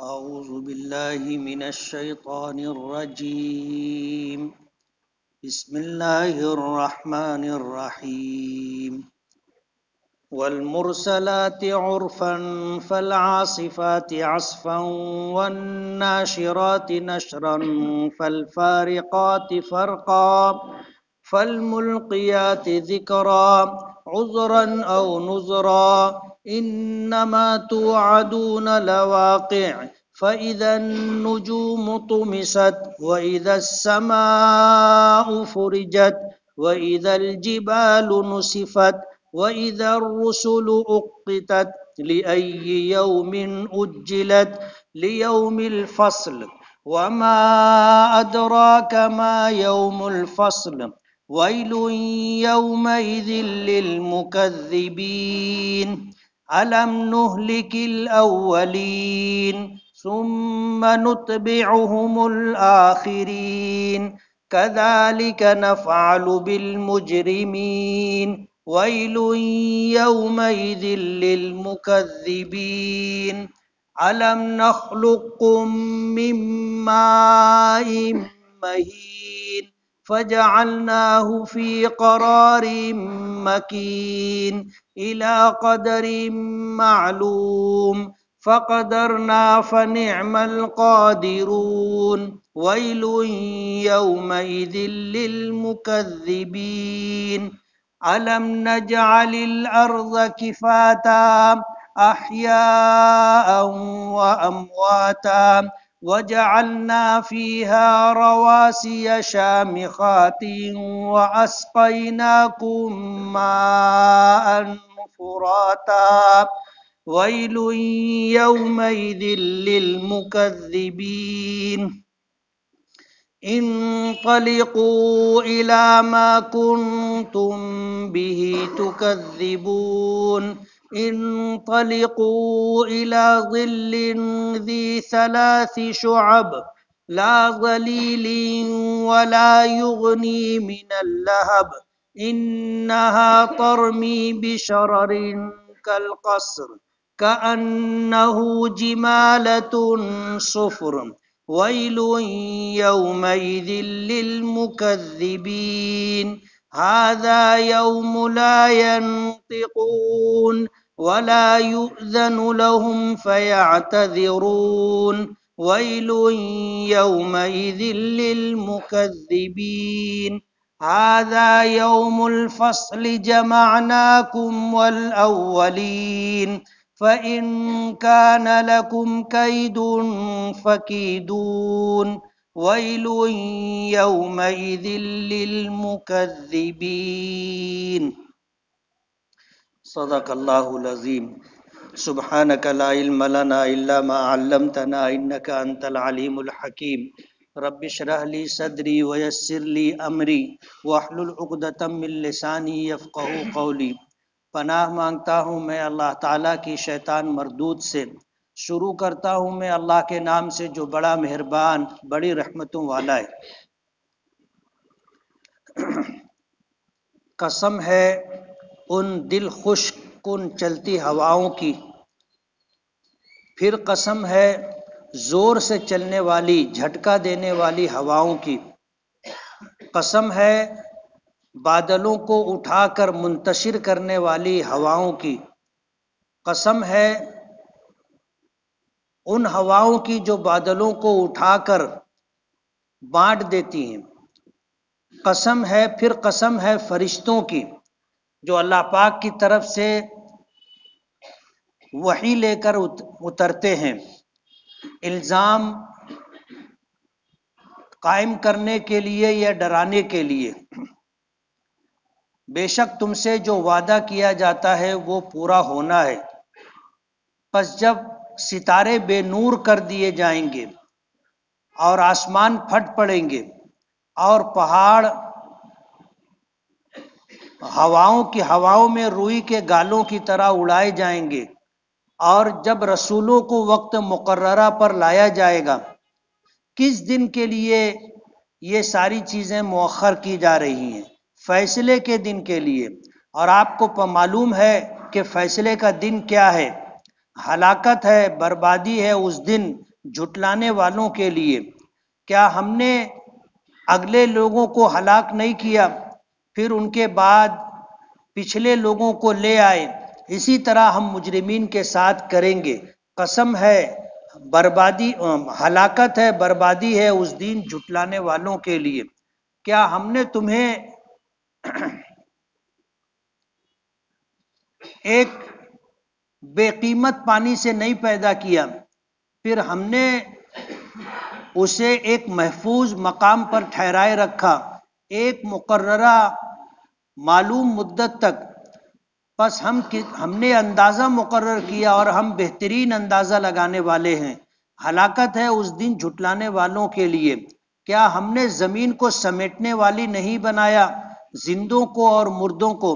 أعوذ بالله من الشيطان الرجيم. بسم الله الرحمن الرحيم. والمرسلات عرفا فالعاصفات عصفا والناشرات نشرا فالفارقات فرقا فالملقيات ذكرا عذرا أو نذرا إنما توعدون لواقع فإذا النجوم طمست وإذا السماء فرجت وإذا الجبال نسفت وإذا الرسل أقتت لأي يوم أجلت ليوم الفصل وما أدراك ما يوم الفصل ويل يومئذ للمكذبين ألم نهلك الأولين ثم نتبعهم الآخرين كذلك نفعل بالمجرمين ويل يومئذ للمكذبين ألم نخلقكم من ماء مهين فجعلناه في قرار مكين إلى قدر معلوم فقدرنا فنعم القادرون ويل يومئذ للمكذبين ألم نجعل الأرض كفاتا أحياء وأمواتا وجعلنا فيها رواسي شامخات وأسقيناكم ماء فراتا ويل يومئذ للمكذبين انطلقوا إلى ما كنتم به تكذبون انطلقوا إلى ظل ذي 3 شعب لا ظليل ولا يغني من اللهب إنها ترمي بشرر كالقصر كأنه جمالة صفر ويل يومئذ للمكذبين هذا يوم لا ينطقون ولا يؤذن لهم فيعتذرون ويل يومئذ للمكذبين هذا يوم الفصل جمعناكم والأولين فإن كان لكم كيد فكيدون ويل يومئذ للمكذبين. صدق اللہ العظیم. سبحانک لا علم لنا الا ما علمتنا انک انت العلیم الحکیم. رب اشرح لی صدری ویسر لی امری واحلل عقدۃ من لسانی یفقہوا قولی. پناہ مانگتا ہوں میں اللہ تعالیٰ کی شیطان مردود سے. شروع کرتا ہوں میں اللہ کے نام سے جو بڑا مہربان بڑی رحمتوں والا ہے. قسم ہے ان دل خوش کن چلتی ہواؤں کی، پھر قسم ہے زور سے چلنے والی جھٹکا دینے والی ہواؤں کی. قسم ہے بادلوں کو اٹھا کر منتشر کرنے والی ہواؤں کی. قسم ہے ان ہواؤں کی جو بادلوں کو اٹھا کر بانٹ دیتی ہیں. قسم ہے پھر قسم ہے فرشتوں کی جو اللہ پاک کی طرف سے وحی لے کر اترتے ہیں الزام قائم کرنے کے لیے یا ڈرانے کے لیے. بے شک تم سے جو وعدہ کیا جاتا ہے وہ پورا ہونا ہے. پس جب ستارے بے نور کر دیے جائیں گے اور آسمان پھٹ پڑیں گے اور پہاڑ ہواؤں میں روئی کے گالوں کی طرح اڑائے جائیں گے، اور جب رسولوں کو وقت مقررہ پر لایا جائے گا. کس دن کے لیے یہ ساری چیزیں مؤخر کی جا رہی ہیں؟ فیصلے کے دن کے لیے. اور آپ کو معلوم ہے کہ فیصلے کا دن کیا ہے. ہلاکت ہے، بربادی ہے اس دن جھٹلانے والوں کے لیے، کیا ہم نے اگلے لوگوں کو ہلاک نہیں کیا، پھر ان کے بعد پچھلے لوگوں کو لے آئے، اسی طرح ہم مجرمین کے ساتھ کریں گے۔ قسم ہے بربادی، ہلاکت ہے، بربادی ہے اس دن جھٹلانے والوں کے لیے۔ کیا ہم نے تمہیں ایک بے قیمت پانی سے نہیں پیدا کیا، پھر ہم نے اسے ایک محفوظ مقام پر ٹھہرائے رکھا ایک مقررہ معلوم مدت تک، پس ہم نے اندازہ مقرر کیا اور ہم بہترین اندازہ لگانے والے ہیں۔ ہلاکت ہے اس دن جھٹلانے والوں کے لیے۔ کیا ہم نے زمین کو سمیٹنے والی نہیں بنایا، زندوں کو اور مردوں کو،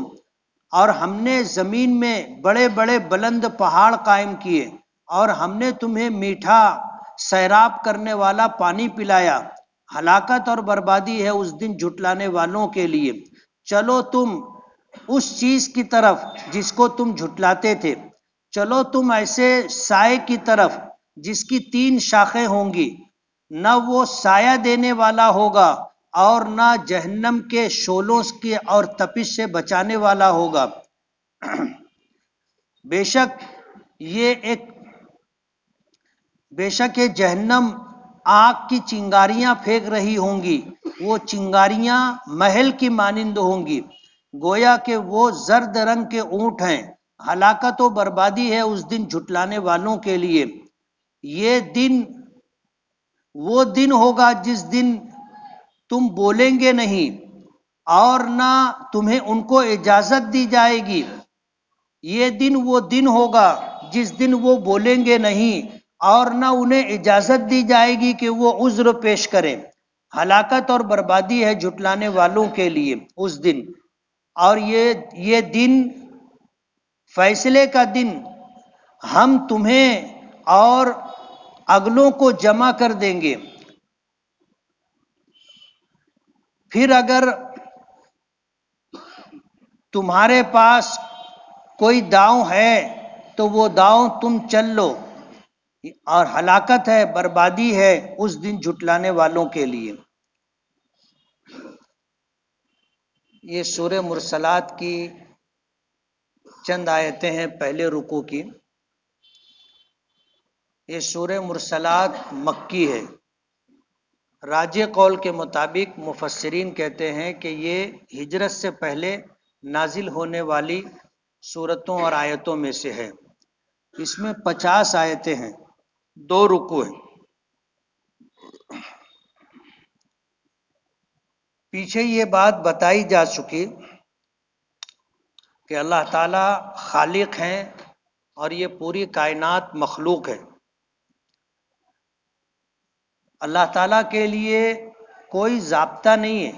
اور ہم نے زمین میں بڑے بڑے بلند پہاڑ قائم کیے، اور ہم نے تمہیں میٹھا سیراب کرنے والا پانی پلایا۔ ہلاکت اور بربادی ہے اس دن جھٹلانے والوں کے لیے۔ چلو تم اس چیز کی طرف جس کو تم جھٹلاتے تھے، چلو تم ایسے سائے کی طرف جس کی 3 شاخیں ہوں گی، نہ وہ سایہ دینے والا ہوگا اور نہ جہنم کے شعلوں کے اور تپش سے بچانے والا ہوگا۔ بے شک یہ جہنم آگ کی چنگاریاں پھینک رہی ہوں گی، وہ چنگاریاں محل کی مانند ہوں گی، گویا کہ وہ زرد رنگ کے اونٹ ہیں۔ ہلاکت و بربادی ہے اس دن جھٹلانے والوں کے لیے۔ یہ دن وہ دن ہوگا جس دن تم بولیں گے نہیں اور نہ تمہیں ان کو اجازت دی جائے گی۔ یہ دن وہ دن ہوگا جس دن وہ بولیں گے نہیں اور نہ انہیں اجازت دی جائے گی کہ وہ عذر پیش کریں۔ ہلاکت اور بربادی ہے جھٹلانے والوں کے لیے اس دن، اور یہ دن فیصلے کا دن، ہم تمہیں اور اگلوں کو جمع کر دیں گے۔ پھر اگر تمہارے پاس کوئی داؤں ہے تو وہ داؤں تم چل لو، اور ہلاکت ہے، بربادی ہے اس دن جھٹلانے والوں کے لیے۔ یہ سورہ مرسلات کی چند آیتیں ہیں پہلے رکوع کی۔ یہ سورہ مرسلات مکی ہے۔ راجح قول کے مطابق مفسرین کہتے ہیں کہ یہ ہجرت سے پہلے نازل ہونے والی سورتوں اور آیتوں میں سے ہے۔ اس میں 50 آیتیں ہیں، 2 رکوع ہیں۔ پیچھے یہ بات بتائی جا چکی کہ اللہ تعالی خالق ہیں اور یہ پوری کائنات مخلوق ہے۔ اللہ تعالیٰ کے لیے کوئی ضابطہ نہیں ہے،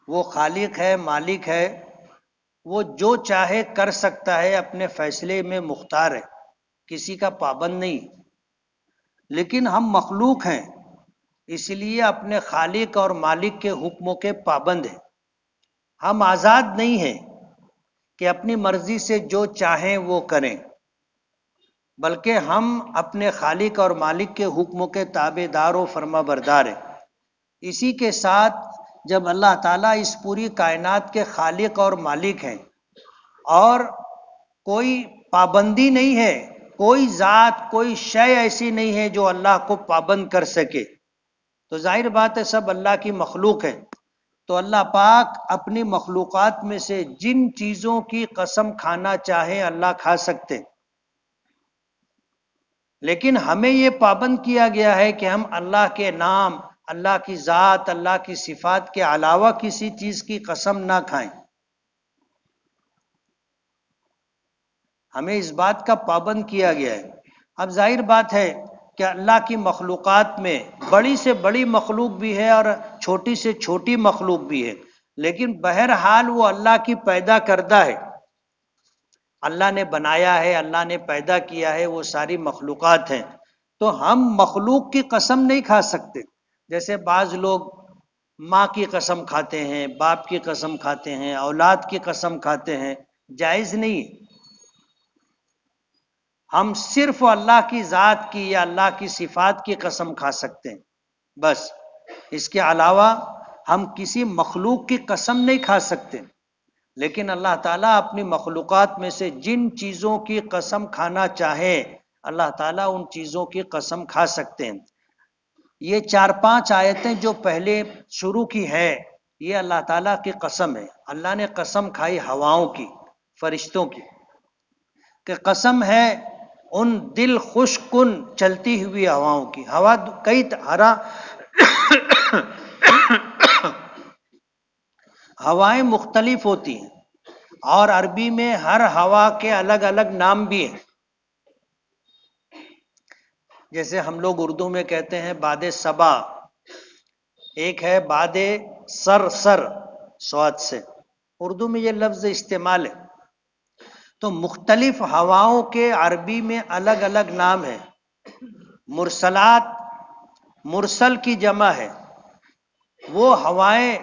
وہ خالق ہے، مالک ہے، وہ جو چاہے کر سکتا ہے، اپنے فیصلے میں مختار ہے، کسی کا پابند نہیں۔ لیکن ہم مخلوق ہیں، اس لیے اپنے خالق اور مالک کے حکموں کے پابند ہیں۔ ہم آزاد نہیں ہیں کہ اپنی مرضی سے جو چاہیں وہ کریں، بلکہ ہم اپنے خالق اور مالک کے حکموں کے تابع دار و فرما بردار ہیں۔ اسی کے ساتھ جب اللہ تعالیٰ اس پوری کائنات کے خالق اور مالک ہیں اور کوئی پابندی نہیں ہے، کوئی ذات، کوئی شے ایسی نہیں ہے جو اللہ کو پابند کر سکے، تو ظاہر بات ہے سب اللہ کی مخلوق ہے۔ تو اللہ پاک اپنی مخلوقات میں سے جن چیزوں کی قسم کھانا چاہے اللہ کھا سکتے، لیکن ہمیں یہ پابند کیا گیا ہے کہ ہم اللہ کے نام، اللہ کی ذات، اللہ کی صفات کے علاوہ کسی چیز کی قسم نہ کھائیں۔ ہمیں اس بات کا پابند کیا گیا ہے۔ اب ظاہر بات ہے کہ اللہ کی مخلوقات میں بڑی سے بڑی مخلوق بھی ہے اور چھوٹی سے چھوٹی مخلوق بھی ہے، لیکن بہرحال وہ اللہ کی پیدا کردہ ہے، اللہ نے بنایا ہے، اللہ نے پیدا کیا ہے، وہ ساری مخلوقات ہیں۔ تو ہم مخلوق کی قسم نہیں کھا سکتے، جیسے بعض لوگ ماں کی قسم کھاتے ہیں، باپ کی قسم کھاتے ہیں، اولاد کی قسم کھاتے ہیں، جائز نہیں۔ ہم صرف اللہ کی ذات کی یا اللہ کی صفات کی قسم کھا سکتے ہیں، بس اس کے علاوہ ہم کسی مخلوق کی قسم نہیں کھا سکتے۔ لیکن اللہ تعالیٰ اپنی مخلوقات میں سے جن چیزوں کی قسم کھانا چاہے اللہ تعالیٰ ان چیزوں کی قسم کھا سکتے ہیں۔ یہ 4-5 آیتیں جو پہلے شروع کی ہے یہ اللہ تعالیٰ کی قسم ہے۔ اللہ نے قسم کھائی ہواؤں کی، فرشتوں کی، کہ قسم ہے ان دل خوش کن چلتی ہوئی ہواؤں کی۔ ہوا کئی ہوائیں مختلف ہوتی ہیں اور عربی میں ہر ہوا کے الگ الگ نام بھی ہیں۔ جیسے ہم لوگ اردو میں کہتے ہیں باد صبا، ایک ہے باد سر سواد سے، اردو میں یہ لفظ استعمال ہے۔ تو مختلف ہواؤں کے عربی میں الگ الگ نام ہیں۔ مرسلات، مرسل کی جمع ہے، وہ ہوائیں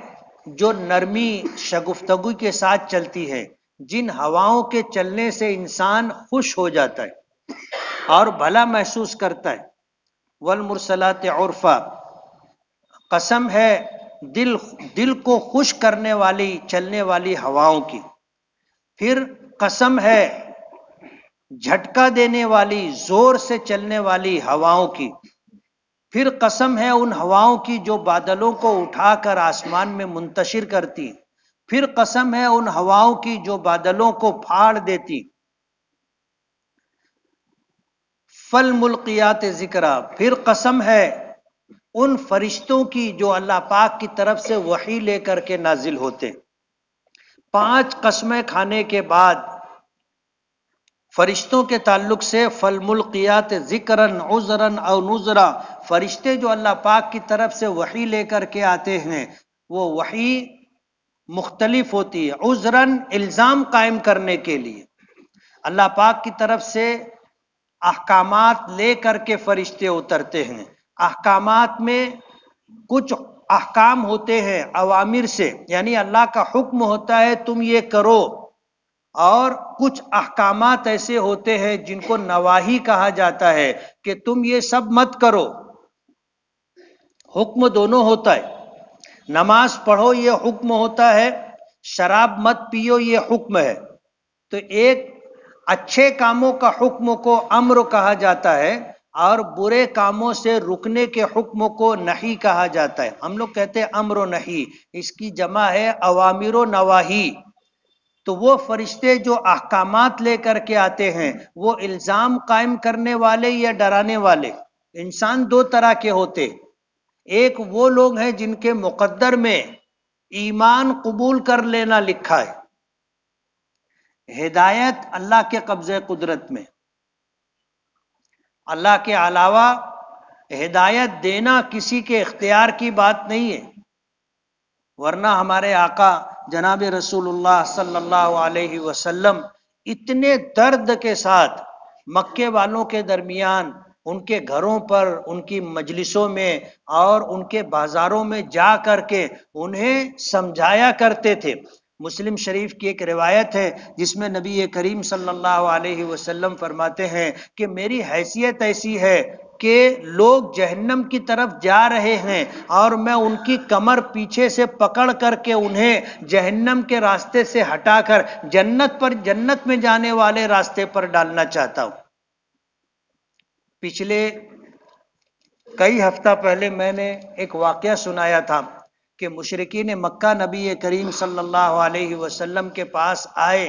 جو نرمی شگفتگو کے ساتھ چلتی ہے، جن ہواؤں کے چلنے سے انسان خوش ہو جاتا ہے اور بھلا محسوس کرتا ہے۔ والمرسلات عرفا، قسم ہے دل کو خوش کرنے والی چلنے والی ہواؤں کی۔ پھر قسم ہے جھٹکا دینے والی زور سے چلنے والی ہواؤں کی۔ پھر قسم ہے ان ہواؤں کی جو بادلوں کو اٹھا کر آسمان میں منتشر کرتی۔ پھر قسم ہے ان ہواؤں کی جو بادلوں کو پھاڑ دیتی۔ فالملقیات ذکرا، پھر قسم ہے ان فرشتوں کی جو اللہ پاک کی طرف سے وحی لے کر کے نازل ہوتے۔ 5 قسمیں کھانے کے بعد فرشتوں کے تعلق سے فالملقیات ذکرن عذرن او نذرا، فرشتے جو اللہ پاک کی طرف سے وحی لے کر کے آتے ہیں وہ وحی مختلف ہوتی ہے۔ عذرن الزام قائم کرنے کے لیے اللہ پاک کی طرف سے احکامات لے کر کے فرشتے اترتے ہیں۔ احکامات میں کچھ احکام ہوتے ہیں اوامر سے، یعنی اللہ کا حکم ہوتا ہے تم یہ کرو، اور کچھ احکامات ایسے ہوتے ہیں جن کو نواہی کہا جاتا ہے کہ تم یہ سب مت کرو۔ حکم دونوں ہوتا ہے، نماز پڑھو یہ حکم ہوتا ہے، شراب مت پیو یہ حکم ہے۔ تو ایک اچھے کاموں کا حکم کو امر کہا جاتا ہے اور برے کاموں سے رکنے کے حکم کو نہی کہا جاتا ہے۔ ہم لوگ کہتے ہیں امر و نہی، اس کی جمع ہے اوامر و نواہی۔ تو وہ فرشتے جو احکامات لے کر کے آتے ہیں وہ الزام قائم کرنے والے یا ڈرانے والے۔ انسان 2 طرح کے ہوتے، ایک وہ لوگ ہیں جن کے مقدر میں ایمان قبول کر لینا لکھا ہے، ہدایت اللہ کے قبضے قدرت میں، اللہ کے علاوہ ہدایت دینا کسی کے اختیار کی بات نہیں ہے۔ ورنہ ہمارے آقا جناب رسول اللہ صلی اللہ علیہ وسلم اتنے درد کے ساتھ مکے والوں کے درمیان ان کے گھروں پر، ان کی مجلسوں میں اور ان کے بازاروں میں جا کر کے انہیں سمجھایا کرتے تھے۔ مسلم شریف کی ایک روایت ہے جس میں نبی کریم صلی اللہ علیہ وسلم فرماتے ہیں کہ میری حیثیت ایسی ہے کہ لوگ جہنم کی طرف جا رہے ہیں اور میں ان کی کمر پیچھے سے پکڑ کر کے انہیں جہنم کے راستے سے ہٹا کر جنت میں جانے والے راستے پر ڈالنا چاہتا ہوں۔ پچھلے کئی ہفتہ پہلے میں نے ایک واقعہ سنایا تھا کہ مشرکین مکہ نبی کریم صلی اللہ علیہ وسلم کے پاس آئے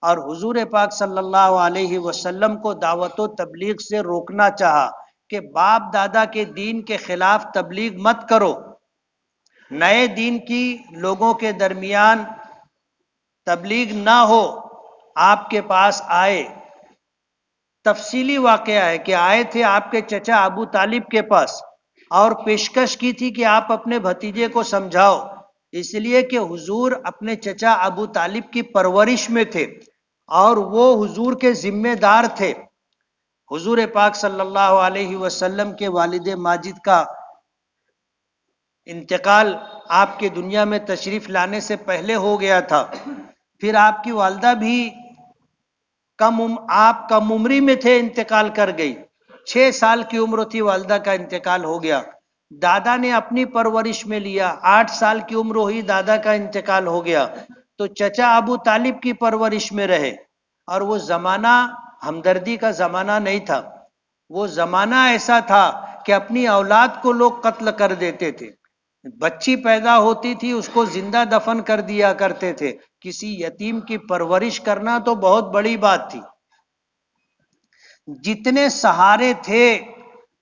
اور حضور پاک صلی اللہ علیہ وسلم کو دعوت و تبلیغ سے روکنا چاہا کہ باپ دادا کے دین کے خلاف تبلیغ مت کرو، نئے دین کی لوگوں کے درمیان تبلیغ نہ ہو۔ آپ کے پاس آئے، تفصیلی واقعہ ہے کہ آئے تھے آپ کے چچا ابو طالب کے پاس اور پیشکش کی تھی کہ آپ اپنے بھتیجے کو سمجھاؤ، اس لیے کہ حضور اپنے چچا ابو طالب کی پرورش میں تھے اور وہ حضور کے ذمہ دار تھے۔ حضور پاک صلی اللہ علیہ وسلم کے والد ماجد کا انتقال آپ کے دنیا میں تشریف لانے سے پہلے ہو گیا تھا، پھر آپ کی والدہ بھی آپ کم عمری میں تھے انتقال کر گئی، 6 سال کی عمر تھی والدہ کا انتقال ہو گیا، دادا نے اپنی پرورش میں لیا، 8 سال کی عمر ہوئی دادا کا انتقال ہو گیا، تو چچا ابو طالب کی پرورش میں رہے، اور وہ زمانہ ہمدردی کا زمانہ نہیں تھا، وہ زمانہ ایسا تھا کہ اپنی اولاد کو لوگ قتل کر دیتے تھے، بچی پیدا ہوتی تھی اس کو زندہ دفن کر دیا کرتے تھے، کسی یتیم کی پرورش کرنا تو بہت بڑی بات تھی۔ جتنے سہارے تھے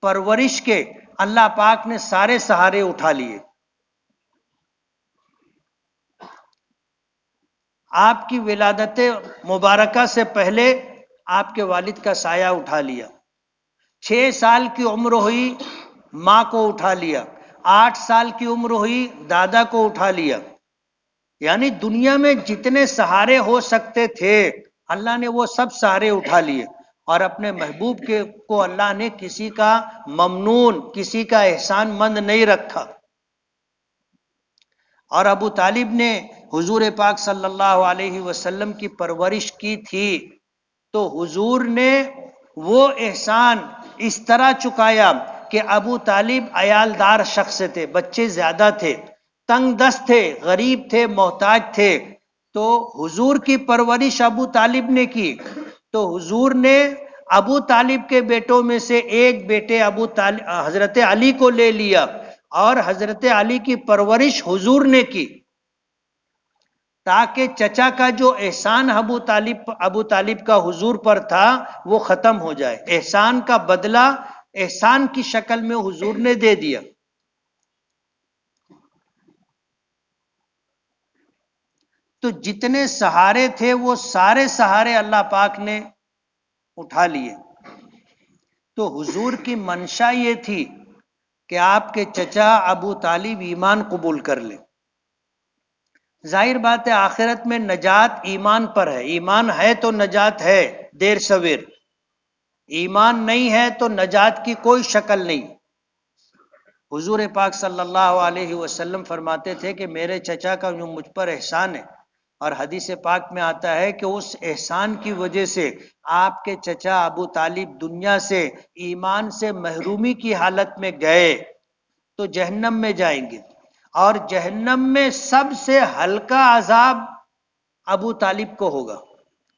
پرورش کے، اللہ پاک نے سارے سہارے اٹھا لیے۔ آپ کی ولادت مبارکہ سے پہلے آپ کے والد کا سایہ اٹھا لیا، 6 سال کی عمر ہوئی ماں کو اٹھا لیا، 8 سال کی عمر ہوئی دادا کو اٹھا لیا، یعنی دنیا میں جتنے سہارے ہو سکتے تھے اللہ نے وہ سب سہارے اٹھا لیے، اور اپنے محبوب کو اللہ نے کسی کا ممنون، کسی کا احسان مند نہیں رکھا۔ اور ابو طالب نے حضور پاک صلی اللہ علیہ وسلم کی پرورش کی تھی، تو حضور نے وہ احسان اس طرح چکایا کہ ابو طالب عیالدار شخص تھے، بچے زیادہ تھے، تنگ دست تھے، غریب تھے، محتاج تھے، تو حضور کی پرورش ابو طالب نے کی، تو حضور نے ابو طالب کے بیٹوں میں سے ایک بیٹے حضرت علی کو لے لیا، اور حضرت علی کی پرورش حضور نے کی، تاکہ چچا کا جو احسان ابو طالب کا حضور پر تھا وہ ختم ہو جائے، احسان کا بدلہ احسان کی شکل میں حضور نے دے دیا۔ تو جتنے سہارے تھے وہ سارے سہارے اللہ پاک نے اٹھا لیے۔ تو حضور کی منشا یہ تھی کہ آپ کے چچا ابو طالب ایمان قبول کر لیں۔ ظاہر بات ہے آخرت میں نجات ایمان پر ہے، ایمان ہے تو نجات ہے دیر سویر، ایمان نہیں ہے تو نجات کی کوئی شکل نہیں۔ حضور پاک صلی اللہ علیہ وسلم فرماتے تھے کہ میرے چچا کا جو مجھ پر احسان ہے، اور حدیث پاک میں آتا ہے کہ اس احسان کی وجہ سے آپ کے چچا ابو طالب دنیا سے ایمان سے محرومی کی حالت میں گئے تو جہنم میں جائیں گے، اور جہنم میں سب سے ہلکا عذاب ابو طالب کو ہوگا،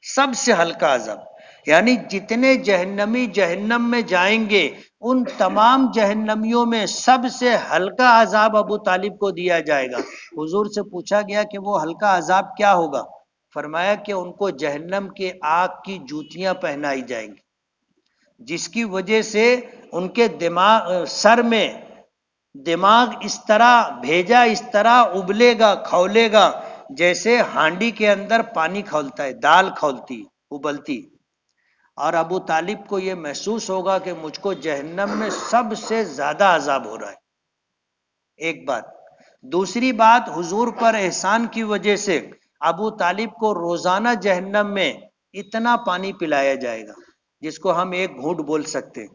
سب سے ہلکا عذاب، یعنی جتنے جہنمی جہنم میں جائیں گے ان تمام جہنمیوں میں سب سے ہلکا عذاب ابو طالب کو دیا جائے گا۔ حضور سے پوچھا گیا کہ وہ ہلکا عذاب کیا ہوگا؟ فرمایا کہ ان کو جہنم کے آگ کی جوتیاں پہنائی جائیں گی، جس کی وجہ سے ان کے سر میں دماغ اس طرح بھیجا، اس طرح ابلے گا، کھولے گا، جیسے ہانڈی کے اندر پانی کھولتا ہے، دال کھولتی، ابلتی، اور ابو طالب کو یہ محسوس ہوگا کہ مجھ کو جہنم میں سب سے زیادہ عذاب ہو رہا ہے۔ ایک بات، دوسری بات، حضور پر احسان کی وجہ سے ابو طالب کو روزانہ جہنم میں اتنا پانی پلایا جائے گا جس کو ہم ایک گھونٹ بول سکتے ہیں،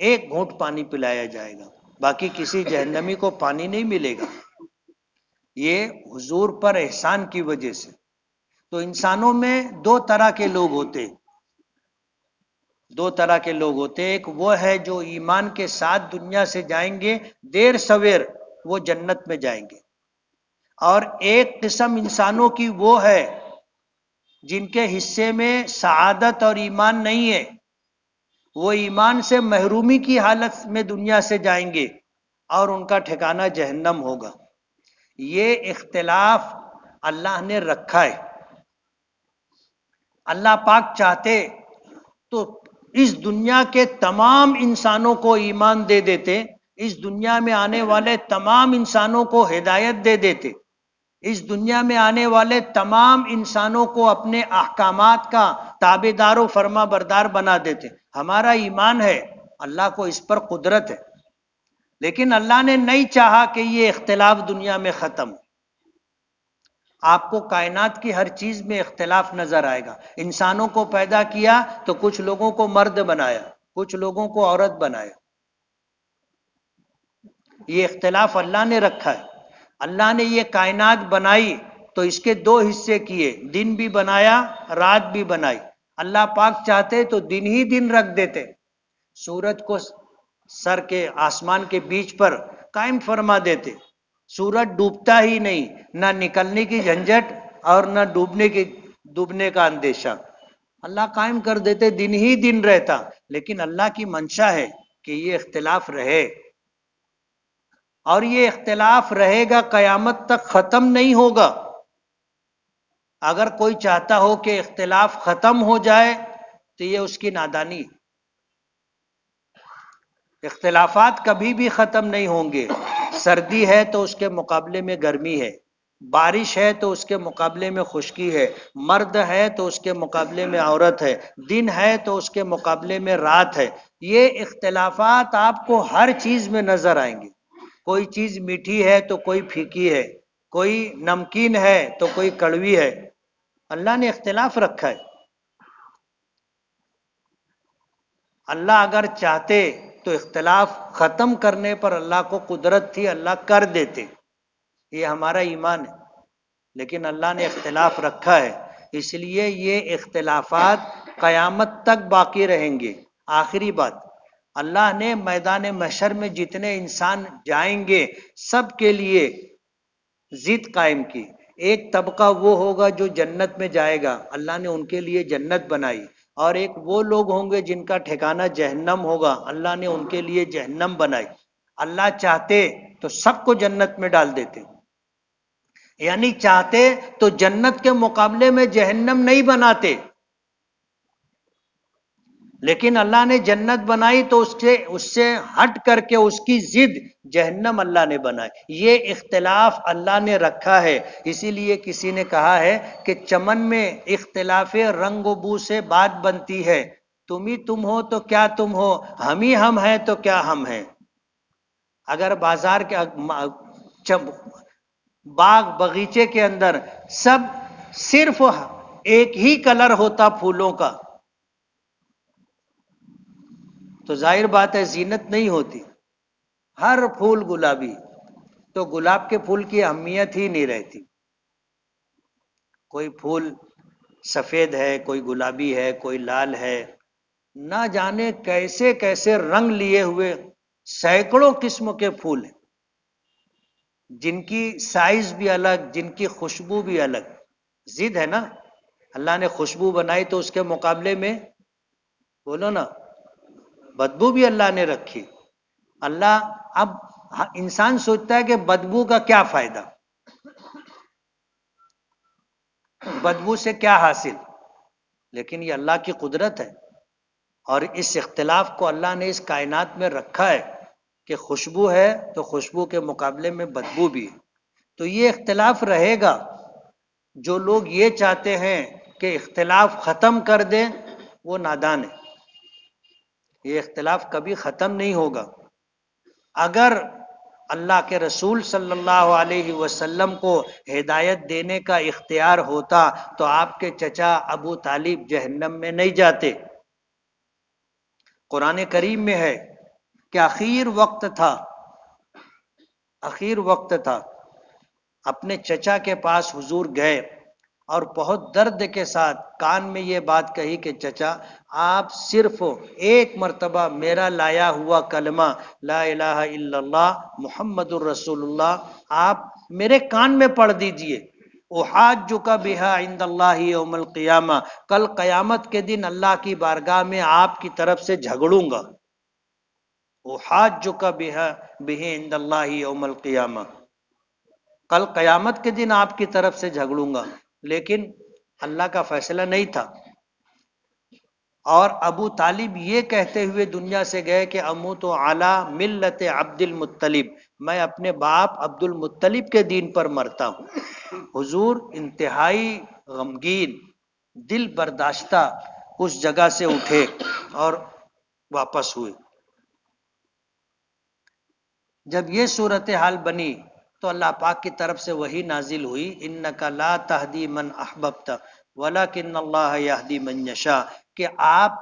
ایک گھونٹ پانی پلایا جائے گا، باقی کسی جہنمی کو پانی نہیں ملے گا، یہ حضور پر احسان کی وجہ سے۔ تو انسانوں میں دو طرح کے لوگ ہوتے ہیں، دو طرح کے لوگ ہوتے ہیں، ایک وہ ہے جو ایمان کے ساتھ دنیا سے جائیں گے، دیر سویر وہ جنت میں جائیں گے، اور ایک قسم انسانوں کی وہ ہے جن کے حصے میں سعادت اور ایمان نہیں ہے، وہ ایمان سے محرومی کی حالت میں دنیا سے جائیں گے اور ان کا ٹھکانہ جہنم ہوگا۔ یہ اختلاف اللہ نے رکھا ہے، اللہ پاک چاہتے تو اس دنیا کے تمام انسانوں کو ایمان دے دیتے، اس دنیا میں آنے والے تمام انسانوں کو ہدایت دے دیتے، اس دنیا میں آنے والے تمام انسانوں کو اپنے احکامات کا تابعدار و فرما بردار بنا دیتے۔ ہمارا ایمان ہے، اللہ کو اس پر قدرت ہے، لیکن اللہ نے نہیں چاہا کہ یہ اختلاف دنیا میں ختم ہو۔ آپ کو کائنات کی ہر چیز میں اختلاف نظر آئے گا۔ انسانوں کو پیدا کیا تو کچھ لوگوں کو مرد بنایا، کچھ لوگوں کو عورت بنایا، یہ اختلاف اللہ نے رکھا ہے۔ اللہ نے یہ کائنات بنائی تو اس کے دو حصے کیے، دن بھی بنایا، رات بھی بنائی، اللہ پاک چاہتے تو دن ہی دن رکھ دیتے، سورج کو سر کے آسمان کے بیچ پر قائم فرما دیتے، سورج ڈوبتا ہی نہیں، نہ نکلنے کی جھنجھٹ اور نہ ڈوبنے کا اندیشہ، اللہ قائم کر دیتے، دن ہی دن رہتا۔ لیکن اللہ کی منشا ہے کہ یہ اختلاف رہے، اور یہ اختلاف رہے گا، قیامت تک ختم نہیں ہوگا۔ اگر کوئی چاہتا ہو کہ اختلاف ختم ہو جائے تو یہ اس کی نادانی، اختلافات کبھی بھی ختم نہیں ہوں گے۔ سردی ہے تو اس کے مقابلے میں گرمی ہے، بارش ہے تو اس کے مقابلے میں خشکی ہے، مرد ہے تو اس کے مقابلے میں عورت ہے، دن ہے تو اس کے مقابلے میں رات ہے۔ یہ اختلافات آپ کو ہر چیز میں نظر آئیں گے، کوئی چیز میٹھی ہے تو کوئی پھیکی ہے، کوئی نمکین ہے تو کوئی کڑوی ہے، اللہ نے اختلاف رکھا ہے۔ اللہ اگر چاہتے تو اختلاف ختم کرنے پر اللہ کو قدرت تھی، اللہ کر دیتے، یہ ہمارا ایمان ہے، لیکن اللہ نے اختلاف رکھا ہے، اس لیے یہ اختلافات قیامت تک باقی رہیں گے۔ آخری بات، اللہ نے میدان محشر میں جتنے انسان جائیں گے سب کے لیے ضد قائم کی۔ ایک طبقہ وہ ہوگا جو جنت میں جائے گا، اللہ نے ان کے لیے جنت بنائی، اور ایک وہ لوگ ہوں گے جن کا ٹھکانہ جہنم ہوگا، اللہ نے ان کے لیے جہنم بنائی۔ اللہ چاہتے تو سب کو جنت میں ڈال دیتے، یعنی چاہتے تو جنت کے مقابلے میں جہنم نہیں بناتے، لیکن اللہ نے جنت بنائی تو اس سے ہٹ کر کے اس کی ضد جہنم اللہ نے بنائی۔ یہ اختلاف اللہ نے رکھا ہے، اسی لیے کسی نے کہا ہے کہ چمن میں اختلاف رنگ و بو سے بات بنتی ہے، تم ہی تم ہو تو کیا تم ہو، ہم ہی ہم ہیں تو کیا ہم ہیں۔ اگر بازار کے باغ بغیچے کے اندر سب صرف ایک ہی کلر ہوتا پھولوں کا تو ظاہر بات ہے زینت نہیں ہوتی، ہر پھول گلابی تو گلاب کے پھول کی اہمیت ہی نہیں رہتی۔ کوئی پھول سفید ہے، کوئی گلابی ہے، کوئی لال ہے، نہ جانے کیسے کیسے رنگ لیے ہوئے سینکڑوں قسم کے پھول ہیں، جن کی سائز بھی الگ، جن کی خوشبو بھی الگ۔ ضد ہے نا، اللہ نے خوشبو بنائی تو اس کے مقابلے میں بولو نا بدبو بھی اللہ نے رکھی۔ اللہ اب انسان سوچتا ہے کہ بدبو کا کیا فائدہ، بدبو سے کیا حاصل، لیکن یہ اللہ کی قدرت ہے، اور اس اختلاف کو اللہ نے اس کائنات میں رکھا ہے کہ خوشبو ہے تو خوشبو کے مقابلے میں بدبو بھی ہے، تو یہ اختلاف رہے گا۔ جو لوگ یہ چاہتے ہیں کہ اختلاف ختم کر دیں وہ نادان ہے، یہ اختلاف کبھی ختم نہیں ہوگا۔ اگر اللہ کے رسول صلی اللہ علیہ وسلم کو ہدایت دینے کا اختیار ہوتا تو آپ کے چچا ابو طالب جہنم میں نہیں جاتے۔ قرآن کریم میں ہے کہ آخر وقت تھا، اپنے چچا کے پاس حضور گئے اور بہت درد کے ساتھ کان میں یہ بات کہی کہ چچا آپ صرف ایک مرتبہ میرا لایا ہوا کلمہ لا الہ الا اللہ محمد الرسول اللہ آپ میرے کان میں پڑھ دیجئے، احاجک بہا عند اللہ یوم القیامہ، کل قیامت کے دن اللہ کی بارگاہ میں آپ کی طرف سے جھگڑوں گا، احاجک بہا عند اللہ یوم القیامہ، کل قیامت کے دن آپ کی طرف سے جھگڑوں گا۔ لیکن اللہ کا فیصلہ نہیں تھا، اور ابو طالب یہ کہتے ہوئے دنیا سے گئے کہ اموت علی ملت عبد المطلب، میں اپنے باپ عبد المطلب کے دین پر مرتا ہوں۔ حضور انتہائی غمگین، دل برداشتہ اس جگہ سے اٹھے اور واپس ہوئے۔ جب یہ صورتحال بنی تو اللہ پاک کی طرف سے وحی نازل ہوئی، انک لا تہدی من احببت ولکن اللہ یہدی من یشاء، کہ آپ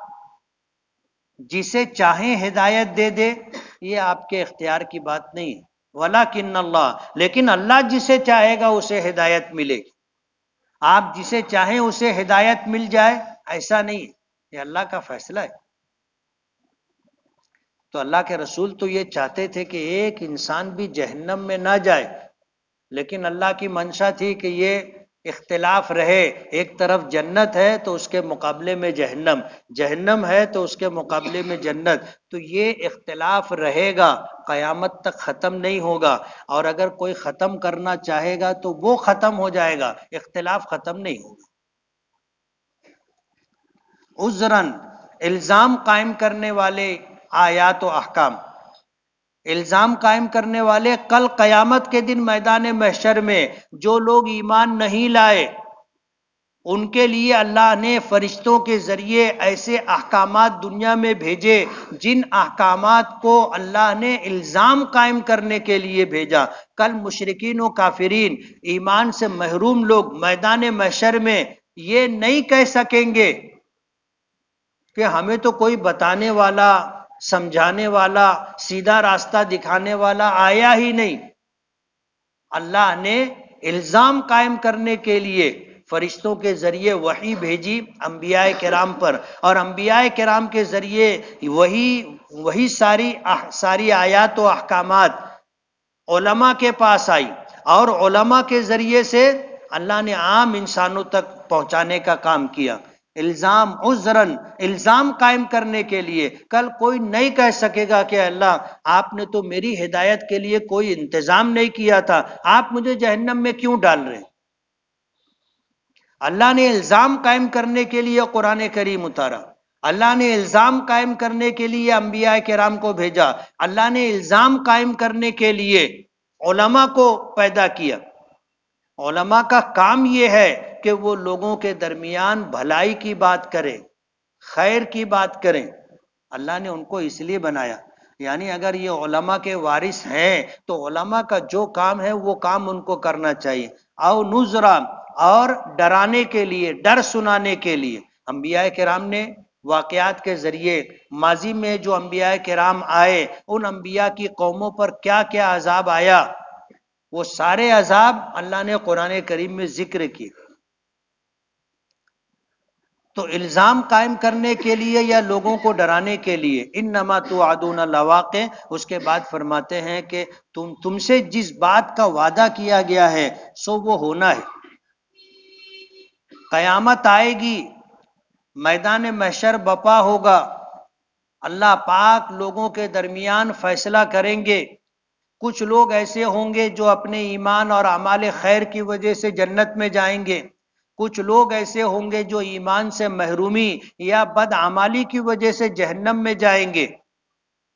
جسے چاہیں ہدایت دے دے، یہ آپ کے اختیار کی بات نہیں، ولکن اللہ، لیکن اللہ جسے چاہے گا اسے ہدایت ملے گی۔ آپ جسے چاہیں اسے ہدایت مل جائے ایسا نہیں، یہ اللہ کا فیصلہ ہے۔ تو اللہ کے رسول تو یہ چاہتے تھے کہ ایک انسان بھی جہنم میں نہ جائے، لیکن اللہ کی منشا تھی کہ یہ اختلاف رہے، ایک طرف جنت ہے تو اس کے مقابلے میں جہنم، جہنم ہے تو اس کے مقابلے میں جنت، تو یہ اختلاف رہے گا، قیامت تک ختم نہیں ہوگا، اور اگر کوئی ختم کرنا چاہے گا تو وہ ختم ہو جائے گا، اختلاف ختم نہیں ہوگا۔ عذراً، الزام قائم کرنے والے آیات و احکام، الزام قائم کرنے والے کل قیامت کے دن میدان محشر میں جو لوگ ایمان نہیں لائے ان کے لیے اللہ نے فرشتوں کے ذریعے ایسے احکامات دنیا میں بھیجے جن احکامات کو اللہ نے الزام قائم کرنے کے لیے بھیجا۔ کل مشرکین و کافرین، ایمان سے محروم لوگ میدان محشر میں یہ نہیں کہہ سکیں گے کہ ہمیں تو کوئی بتانے والا، سمجھانے والا، سیدھا راستہ دکھانے والا آیا ہی نہیں۔ اللہ نے الزام قائم کرنے کے لیے فرشتوں کے ذریعے وحی بھیجی انبیاء کرام پر، اور انبیاء کرام کے ذریعے وہی ساری آیات و احکامات علماء کے پاس آئی، اور علماء کے ذریعے سے اللہ نے عام انسانوں تک پہنچانے کا کام کیا۔ الزام، عذراً، الزام قائم کرنے کے لیے کل کوئی نہیں کہہ سکے گا کہ اللہ آپ نے تو میری ہدایت کے لیے کوئی انتظام نہیں کیا تھا، آپ مجھے جہنم میں کیوں ڈال رہے ہیں؟ اللہ نے الزام قائم کرنے کے لیے قرآن کریم اتارا، اللہ نے الزام قائم کرنے کے لیے انبیاء کرام کو بھیجا، اللہ نے الزام قائم کرنے کے لیے علماء کو پیدا کیا۔ علماء کا کام یہ ہے کہ وہ لوگوں کے درمیان بھلائی کی بات کریں، خیر کی بات کریں۔ اللہ نے ان کو اس لیے بنایا، یعنی اگر یہ علماء کے وارث ہیں تو علماء کا جو کام ہے وہ کام ان کو کرنا چاہیے۔ او نذرا، اور ڈرانے کے لیے، ڈر سنانے کے لیے۔ انبیاء کرام نے واقعات کے ذریعے ماضی میں جو انبیاء کرام آئے ان انبیاء کی قوموں پر کیا کیا عذاب آیا، وہ سارے عذاب اللہ نے قرآن کریم میں ذکر کیے۔ تو الزام قائم کرنے کے لیے یا لوگوں کو ڈرانے کے لیے، انما توعدون لواقع، اس کے بعد فرماتے ہیں کہ تم سے جس بات کا وعدہ کیا گیا ہے سو وہ ہونا ہے۔ قیامت آئے گی، میدان محشر بپا ہوگا، اللہ پاک لوگوں کے درمیان فیصلہ کریں گے۔ کچھ لوگ ایسے ہوں گے جو اپنے ایمان اور اعمال خیر کی وجہ سے جنت میں جائیں گے، کچھ لوگ ایسے ہوں گے جو ایمان سے محرومی یا بدعمالی کی وجہ سے جہنم میں جائیں گے۔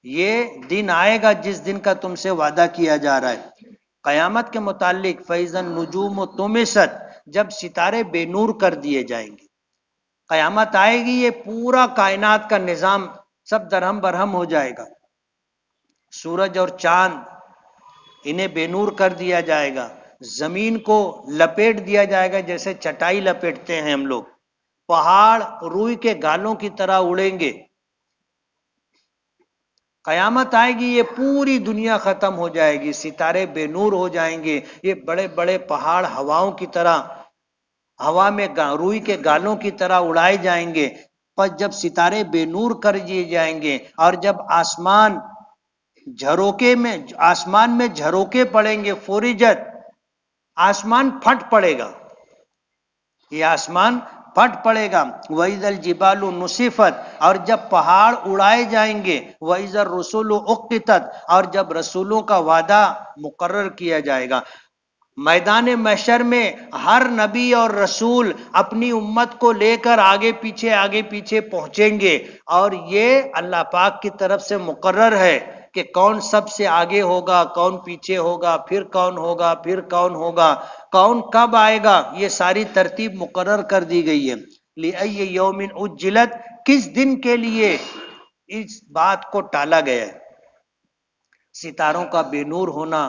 یہ دن آئے گا جس دن کا تم سے وعدہ کیا جا رہا ہے۔ قیامت کے متعلق فَإِذَا النُّجُومُ طُمِسَتْ، جب ستارے بے نور کر دیے جائیں گے۔ قیامت آئے گی، یہ پورا کائنات کا نظام سب درہم برہم ہو جائے گا، سورج اور چاند انہیں بے نور کر دیا جائے گا، زمین کو لپیٹ دیا جائے گا جیسے چٹائی لپیٹتے ہیں ہم لوگ، پہاڑ روئی کے گالوں کی طرح اڑیں گے۔ قیامت آئے گی، یہ پوری دنیا ختم ہو جائے گی، ستارے بے نور ہو جائیں گے، یہ بڑے بڑے پہاڑ ہواؤں کی طرح، ہوا میں روئی کے گالوں کی طرح اڑائے جائیں گے۔ پس جب ستارے بے نور کر دیے جائیں گے اور جب آسمان میں جھروکے پڑیں گے، فورجت، آسمان پھٹ پڑے گا، یہ آسمان پھٹ پڑے گا۔ وَإِذَا الْجِبَالُ نُصِفَتْ، اور جب پہاڑ اڑائے جائیں گے۔ وَإِذَا الرُّسُلُ اُقِّتَتْ، اور جب رسولوں کا وعدہ مقرر کیا جائے گا۔ میدان محشر میں ہر نبی اور رسول اپنی امت کو لے کر آگے پیچھے پہنچیں گے، اور یہ اللہ پاک کی طرف سے مقرر ہے کہ کون سب سے آگے ہوگا، کون پیچھے ہوگا، پھر کون ہوگا، پھر کون ہوگا، کون کب آئے گا، یہ ساری ترتیب مقرر کر دی گئی ہے۔ لِأَيِّ يَوْمٍ أُجِّلَتْ، کس دن کے لیے اس بات کو ٹالا گیا ہے؟ ستاروں کا بے نور ہونا،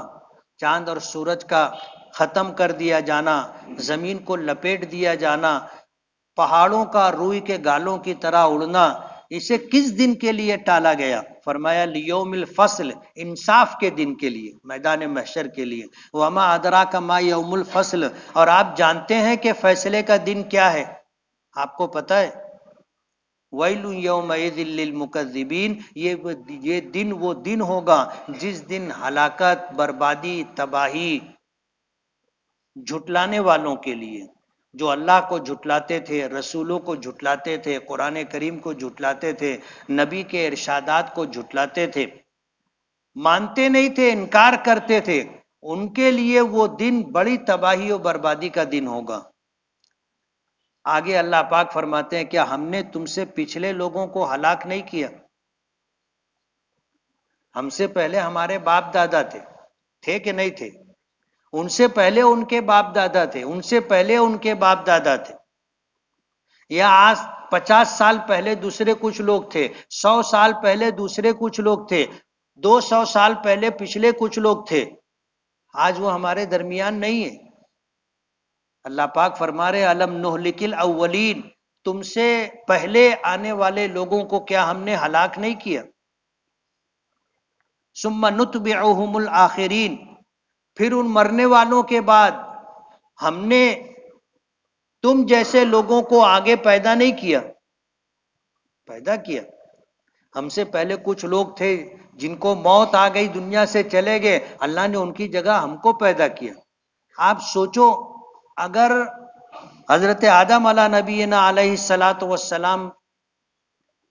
چاند اور سورج کا ختم کر دیا جانا، زمین کو لپیٹ دیا جانا، پہاڑوں کا روئی کے گالوں کی طرح اڑنا، اسے کس دن کے لیے ٹالا گیا؟ فرمایا لیوم الفصل، انصاف کے دن کے لیے، میدان محشر کے لیے۔ وما ادراک ما یوم الفصل، اور آپ جانتے ہیں کہ فیصلے کا دن کیا ہے؟ آپ کو پتہ ہے ویل یومئذ للمکذبین، یہ دن وہ دن ہوگا جس دن ہلاکت، بربادی، تباہی جھٹلانے والوں کے لیے، جو اللہ کو جھٹلاتے تھے، رسولوں کو جھٹلاتے تھے، قرآن کریم کو جھٹلاتے تھے، نبی کے ارشادات کو جھٹلاتے تھے، مانتے نہیں تھے، انکار کرتے تھے، ان کے لیے وہ دن بڑی تباہی و بربادی کا دن ہوگا۔ آگے اللہ پاک فرماتے ہیں کیا ہم نے تم سے پچھلے لوگوں کو ہلاک نہیں کیا؟ ہم سے پہلے ہمارے باپ دادا تھے کہ نہیں تھے؟ ان سے پہلے ان کے باپ دادا تھے، ان سے پہلے ان کے باپ دادا تھے، یا آج 50 سال پہلے دوسرے کچھ لوگ تھے، 100 سال پہلے دوسرے کچھ لوگ تھے، 200 سال پہلے پچھلے کچھ لوگ تھے، آج وہ ہمارے درمیان نہیں ہے۔ اللہ پاک فرما رہے الم نہلک الاولین، تم سے پہلے آنے والے لوگوں کو کیا ہم نے ہلاک نہیں کیا؟ ثم نتبعہم الآخرین، پھر ان مرنے والوں کے بعد ہم نے تم جیسے لوگوں کو آگے پیدا نہیں کیا؟ پیدا کیا۔ ہم سے پہلے کچھ لوگ تھے جن کو موت آ گئی، دنیا سے چلے گئے، اللہ نے ان کی جگہ ہم کو پیدا کیا۔ آپ سوچو، اگر حضرت آدم علیہ نبینا علیہ الصلاۃ والسلام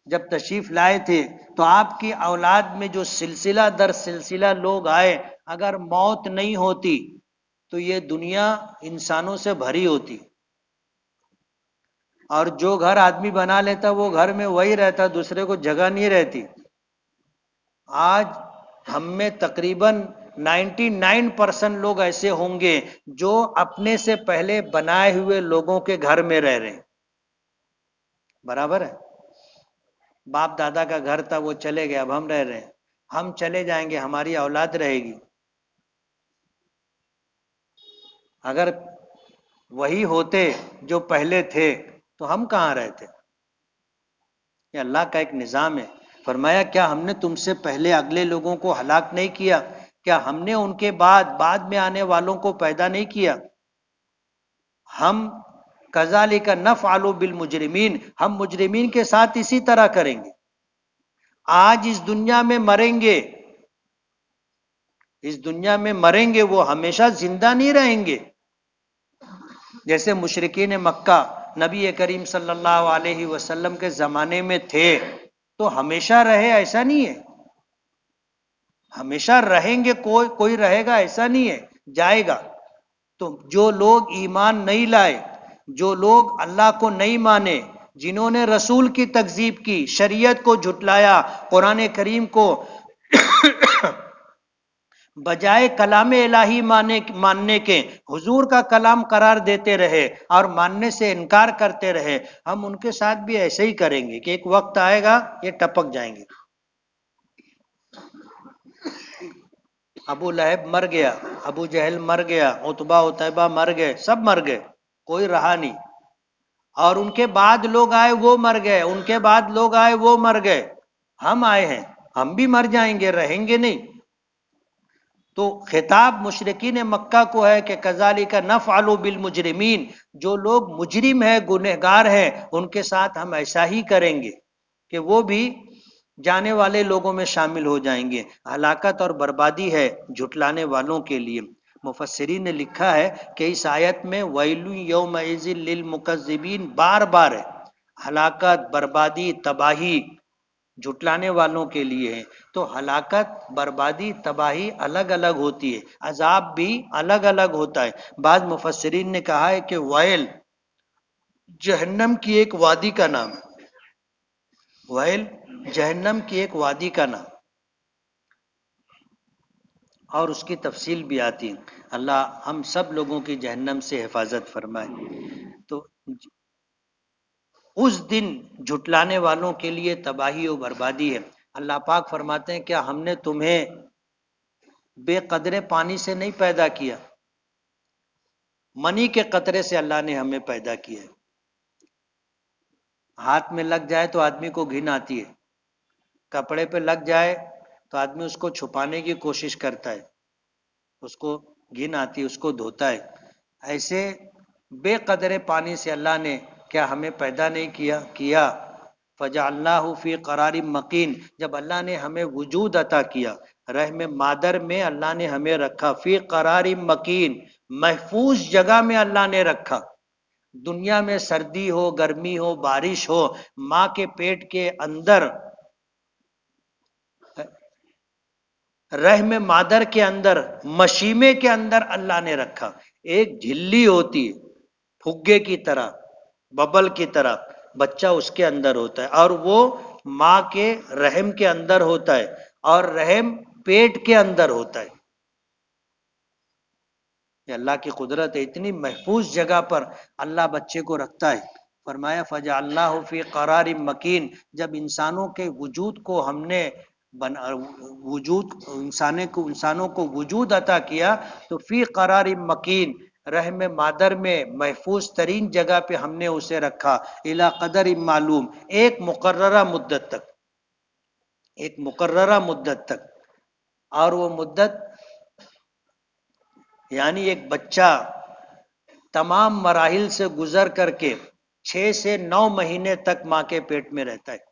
جب تشریف لائے تھے تو آپ کی اولاد میں جو سلسلہ در سلسلہ لوگ آئے، اگر موت نہیں ہوتی تو یہ دنیا انسانوں سے بھری ہوتی، اور جو گھر آدمی بنا لیتا وہ گھر میں وہی رہتا، دوسرے کو جگہ نہیں رہتی۔ آج ہم میں تقریباً 99% لوگ ایسے ہوں گے جو اپنے سے پہلے بنائے ہوئے لوگوں کے گھر میں رہ رہے ہیں۔ برابر ہے؟ باپ دادا کا گھر تھا، وہ چلے گئے، اب ہم رہ رہے ہیں، ہم چلے جائیں گے، ہماری اولاد رہے گی۔ اگر وہی ہوتے جو پہلے تھے تو ہم کہاں رہتے؟ یہ اللہ کا ایک نظام ہے۔ فرمایا کیا ہم نے تم سے پہلے اگلے لوگوں کو ہلاک نہیں کیا؟ کیا ہم نے ان کے بعد میں آنے والوں کو پیدا نہیں کیا؟ ہم کذالک نفعل بالمجرمین، ہم مجرمین کے ساتھ اسی طرح کریں گے۔ آج اس دنیا میں مریں گے، اس دنیا میں مریں گے، وہ ہمیشہ زندہ نہیں رہیں گے۔ جیسے مشرکین مکہ نبی کریم صلی اللہ علیہ وسلم کے زمانے میں تھے تو ہمیشہ رہے ایسا نہیں ہے، ہمیشہ رہیں گے، کوئی رہے گا ایسا نہیں ہے، جائے گا۔ تو جو لوگ ایمان نہیں لائے، جو لوگ اللہ کو نہیں مانے، جنہوں نے رسول کی تکذیب کی، شریعت کو جھٹلایا، قرآن کریم کو بجائے کلام الہی ماننے کے حضور کا کلام قرار دیتے رہے اور ماننے سے انکار کرتے رہے، ہم ان کے ساتھ بھی ایسے ہی کریں گے کہ ایک وقت آئے گا یہ ٹپک جائیں گے۔ ابو لہب مر گیا، ابو جہل مر گیا، عتبہ عتیبہ مر گئے، سب مر گئے، کوئی رہا نہیں، اور ان کے بعد لوگ آئے وہ مر گئے، ان کے بعد لوگ آئے وہ مر گئے، ہم آئے ہیں، ہم بھی مر جائیں گے، رہیں گے نہیں۔ تو خطاب مشرکین مکہ کو ہے کہ کذالک نفعل بالمجرمین، جو لوگ مجرم ہیں، گنہگار ہیں، ان کے ساتھ ہم ایسا ہی کریں گے کہ وہ بھی جانے والے لوگوں میں شامل ہو جائیں گے۔ ہلاکت اور بربادی ہے جھٹلانے والوں کے لیے۔ مفسرین نے لکھا ہے کہ اس آیت میں ویل یومئذ للمکذبین بار بار ہے، ہلاکت، بربادی، تباہی جھٹلانے والوں کے لیے ہے۔ تو ہلاکت، بربادی، تباہی الگ الگ ہوتی ہے، عذاب بھی الگ الگ ہوتا ہے۔ بعض مفسرین نے کہا ہے کہ ویل جہنم کی ایک وادی کا نام ہے، ویل جہنم کی ایک وادی کا نام، اور اس کی تفصیل بھی آتی ہے۔ اللہ ہم سب لوگوں کی جہنم سے حفاظت فرمائے۔ تو اس دن جھٹلانے والوں کے لیے تباہی و بربادی ہے۔ اللہ پاک فرماتے ہیں کیا ہم نے تمہیں بے قدرے پانی سے نہیں پیدا کیا؟ منی کے قطرے سے اللہ نے ہمیں پیدا کیا ہے۔ ہاتھ میں لگ جائے تو آدمی کو گھن آتی ہے، کپڑے پہ لگ جائے تو آدمی اس کو چھپانے کی کوشش کرتا ہے، اس کو گھن آتی ہے، اس کو دھوتا ہے۔ ایسے بے قدرے پانی سے اللہ نے کیا ہمیں پیدا نہیں کیا؟ فجعلناہ فی قرار مکین، جب اللہ نے ہمیں وجود عطا کیا، رحم مادر میں اللہ نے ہمیں رکھا، فی قرار مکین، محفوظ جگہ میں اللہ نے رکھا۔ دنیا میں سردی ہو، گرمی ہو، بارش ہو، ماں کے پیٹ کے اندر، رحم مادر کے اندر، مشیمے کے اندر اللہ نے رکھا۔ ایک جھلی ہوتی ہے پھگے کی طرح، ببل کی طرح، بچہ اس کے اندر ہوتا ہے، اور وہ ماں کے رحم کے اندر ہوتا ہے، اور رحم پیٹ کے اندر ہوتا ہے۔ یہ اللہ کی قدرت ہے، اتنی محفوظ جگہ پر اللہ بچے کو رکھتا ہے۔ فرمایا فجعلناہ فی قرار مکین، جب انسانوں کے وجود کو ہم نے انسانوں کو وجود عطا کیا، تو فی قرار مکین، رحم مادر میں محفوظ ترین جگہ پہ ہم نے اسے رکھا، الی قدر معلوم، ایک مقررہ مدت تک، ایک مقررہ مدت تک۔ اور وہ مدت یعنی ایک بچہ تمام مراحل سے گزر کر کے 6 سے 9 مہینے تک ماں کے پیٹ میں رہتا ہے۔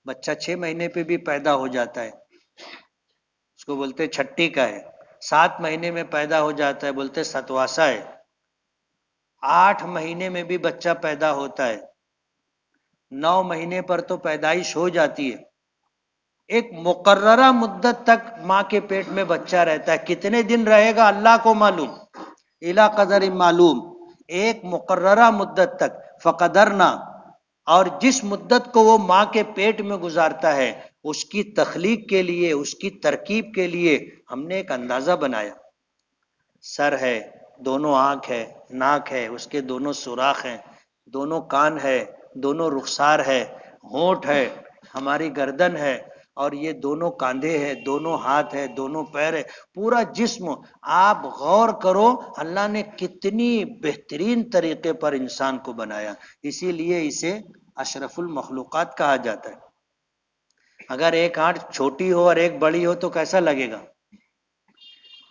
بچہ 6 مہینے پہ بھی پیدا ہو جاتا ہے، اس کو بولتے چھٹی کا ہے۔ 7 مہینے میں پیدا ہو جاتا ہے، بولتے ستواسا ہے۔ 8 مہینے میں بھی بچہ پیدا ہوتا ہے، 9 مہینے پر تو پیدائش ہو جاتی ہے۔ ایک مقررہ مدت تک ماں کے پیٹ میں بچہ رہتا ہے، کتنے دن رہے گا اللہ کو معلوم، الی قدر معلوم، ایک مقررہ مدت تک۔ فقدرنا، اور جس مدت کو وہ ماں کے پیٹ میں گزارتا ہے، اس کی تخلیق کے لیے، اس کی ترکیب کے لیے ہم نے ایک اندازہ بنایا۔ سر ہے، دونوں آنکھ ہے، ناک ہے، اس کے دونوں سوراخ ہیں، دونوں کان ہے، دونوں رخسار ہے، ہونٹ ہے، ہماری گردن ہے، اور یہ دونوں کاندھے ہیں، دونوں ہاتھ ہے، دونوں پیر ہے، پورا جسم۔ آپ غور کرو اللہ نے کتنی بہترین طریقے پر انسان کو بنایا، اسی لیے اسے اشرف المخلوقات کہا جاتا ہے۔ اگر ایک آنکھ چھوٹی ہو اور ایک بڑی ہو تو کیسا لگے گا؟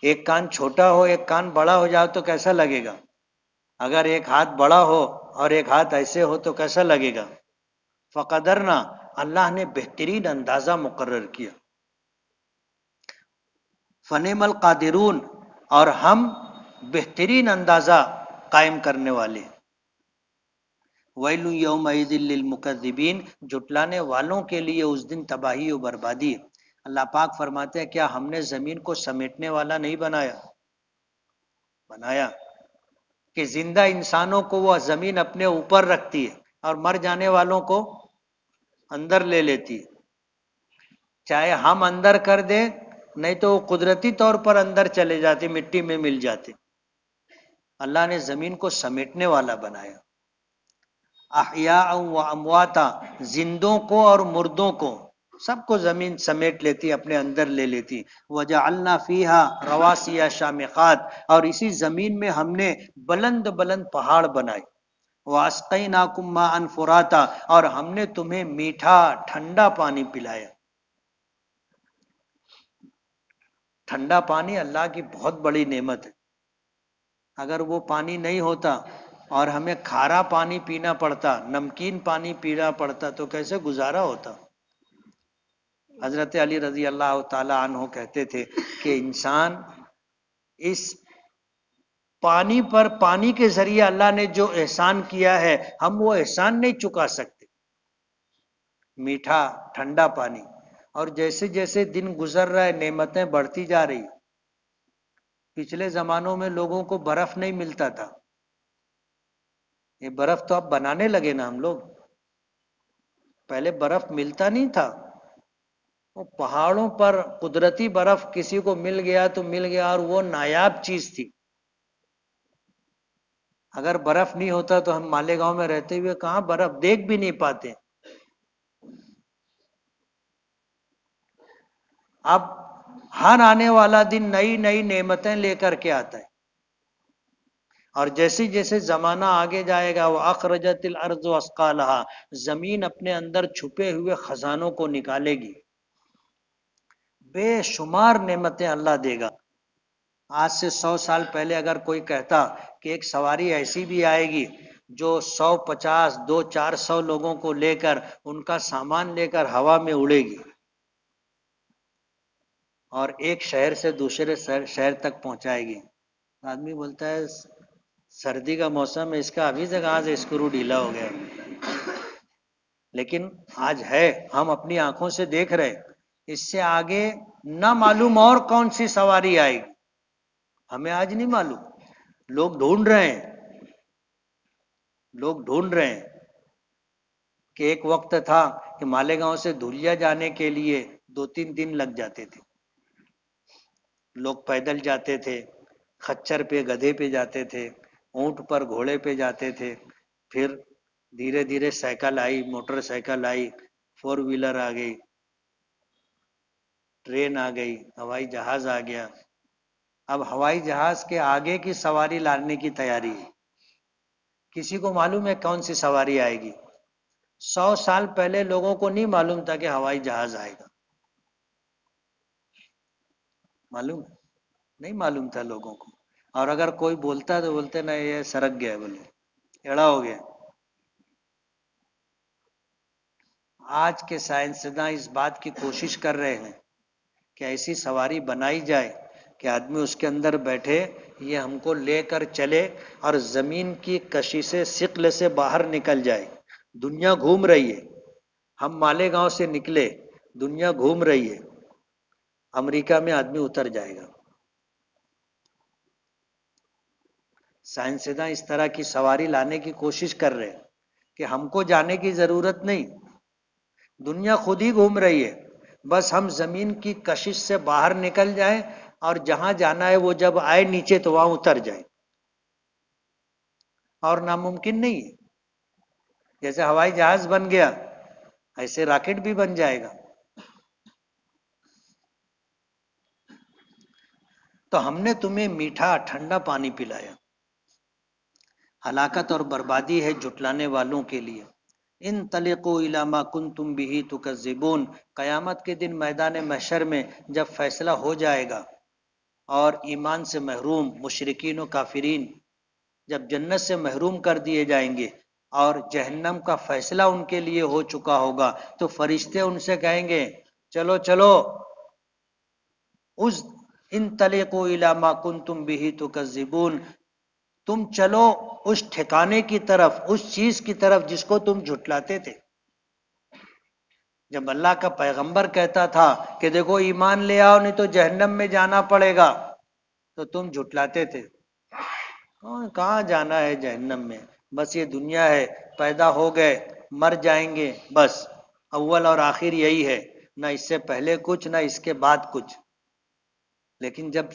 ایک کان چھوٹا ہو ایک کان بڑا ہو جائے تو کیسا لگے گا؟ اگر ایک ہاتھ بڑا ہو اور ایک ہاتھ ایسے ہو تو کیسا لگے گا؟ فقدرنا، اللہ نے بہترین اندازہ مقرر کیا۔ فنعم القادرون، اور ہم بہترین اندازہ قائم کرنے والے۔ ویل یومئذ للمکذبین، جھٹلانے والوں کے لیے اس دن تباہی و بربادی ہے۔ اللہ پاک فرماتے ہیں کیا ہم نے زمین کو سمیٹنے والا نہیں بنایا؟ بنایا، کہ زندہ انسانوں کو وہ زمین اپنے اوپر رکھتی ہے اور مر جانے والوں کو اندر لے لیتی ہے۔ چاہے ہم اندر کر دیں، نہیں تو وہ قدرتی طور پر اندر چلے جاتے، مٹی میں مل جاتے۔ اللہ نے زمین کو سمیٹنے والا بنایا۔ احیاء و امواتا، زندوں کو اور مردوں کو، سب کو زمین سمیٹ لیتی، اپنے اندر لے لیتی۔ وجعلنا فیہا رواسیا شامخات، اور اسی زمین میں ہم نے بلند بلند پہاڑ بنائے۔ واسقیناکم ماء فراتا، اور ہم نے تمہیں میٹھا ٹھنڈا پانی پلایا۔ ٹھنڈا پانی اللہ کی بہت بڑی نعمت ہے۔ اگر وہ پانی نہیں ہوتا اور ہمیں کھارا پانی پینا پڑتا، نمکین پانی پینا پڑتا، تو کیسے گزارا ہوتا؟ حضرت علی رضی اللہ تعالی عنہ کہتے تھے کہ انسان اس پانی پر، پانی کے ذریعے اللہ نے جو احسان کیا ہے، ہم وہ احسان نہیں چکا سکتے۔ میٹھا ٹھنڈا پانی، اور جیسے جیسے دن گزر رہا ہے نعمتیں بڑھتی جا رہی۔ پچھلے زمانوں میں لوگوں کو برف نہیں ملتا تھا، یہ برف تو اب بنانے لگے نا ہم لوگ، پہلے برف ملتا نہیں تھا۔ وہ پہاڑوں پر قدرتی برف کسی کو مل گیا تو مل گیا، اور وہ نایاب چیز تھی۔ اگر برف نہیں ہوتا تو ہم مالیگاؤں میں رہتے ہوئے کہاں برف دیکھ بھی نہیں پاتے۔ اب ہر آنے والا دن نئی نئی نعمتیں لے کر کے آتا ہے، اور جیسے جیسے زمانہ آگے جائے گا، وہ اخرجت الارض اثقالها، زمین اپنے اندر چھپے ہوئے خزانوں کو نکالے گی۔ بے شمار نعمتیں اللہ دے گا۔ آج سے 100 سال پہلے اگر کوئی کہتا کہ ایک سواری ایسی بھی آئے گی جو 150 200 400 لوگوں کو لے کر ان کا سامان لے کر ہوا میں اڑے گی اور ایک شہر سے دوسرے شہر تک پہنچائے گی. آدمی بولتا ہے سردی کا موسم ہے، اس کا ابھی سے کہاں سے اسکرو ڈھیلا ہو گیا. لیکن آج ہے، ہم اپنی آنکھوں سے دیکھ رہے، اس سے آگے نہ معلوم اور کون سی سواری آئے گی، ہمیں آج نہیں معلوم. لوگ ڈھونڈ رہے ہیں، لوگ ڈھونڈ رہے ہیں کہ ایک وقت تھا کہ مالیگاؤں سے دھولیا جانے کے لیے 2-3 دن لگ جاتے تھے. لوگ پیدل جاتے تھے، خچر پہ گدھے پہ جاتے تھے، اونٹ پر گھوڑے پہ جاتے تھے. پھر دھیرے دھیرے سائیکل آئی، موٹر سائیکل آئی، 4 ویلر آ گئی، ٹرین آ گئی، ہوائی جہاز آ گیا. اب ہوائی جہاز کے آگے کی سواری لانے کی تیاری ہے. کسی کو معلوم ہے کون سی سواری آئے گی؟ 100 سال پہلے لوگوں کو نہیں معلوم تھا کہ ہوائی جہاز آئے گا. معلوم نہیں معلوم تھا لوگوں کو. اور اگر کوئی بولتا تو بولتے نا یہ سرک گیا، بولے ایڑا ہو گیا. آج کے سائنسداں اس بات کی کوشش کر رہے ہیں کہ ایسی سواری بنائی جائے کہ آدمی اس کے اندر بیٹھے، یہ ہم کو لے کر چلے اور زمین کی کشش ثقل سے باہر نکل جائے. دنیا گھوم رہی ہے، ہم مالیگاؤں سے نکلے، دنیا گھوم رہی ہے، امریکہ میں آدمی اتر جائے گا. سائنسداں اس طرح کی سواری لانے کی کوشش کر رہے ہیں کہ ہم کو جانے کی ضرورت نہیں، دنیا خود ہی گھوم رہی ہے، بس ہم زمین کی کشش سے باہر نکل جائیں اور جہاں جانا ہے وہ جب آئے نیچے تو وہاں اتر جائے. اور ناممکن نہیں ہے. جیسے ہوائی جہاز بن گیا ایسے راکٹ بھی بن جائے گا. تو ہم نے تمہیں میٹھا ٹھنڈا پانی پلایا. ہلاکت اور بربادی ہے جھٹلانے والوں کے لیے. انطلقوا الی ما کنتم به تکذبون. قیامت کے دن میدان محشر میں جب فیصلہ ہو جائے گا اور ایمان سے محروم مشرکین و کافرین جب جنت سے محروم کر دیے جائیں گے اور جہنم کا فیصلہ ان کے لیے ہو چکا ہوگا، تو فرشتے ان سے کہیں گے چلو چلو اس انطلقوا الی ما کنتم به تکذبون، تم چلو اس ٹھکانے کی طرف، اس چیز کی طرف جس کو تم جھٹلاتے تھے. جب اللہ کا پیغمبر کہتا تھا کہ دیکھو ایمان لے آؤ نہیں تو جہنم میں جانا پڑے گا، تو تم جھٹلاتے تھے. کہاں جانا ہے جہنم میں، بس یہ دنیا ہے، پیدا ہو گئے مر جائیں گے، بس اول اور آخر یہی ہے، نہ اس سے پہلے کچھ نہ اس کے بعد کچھ. لیکن جب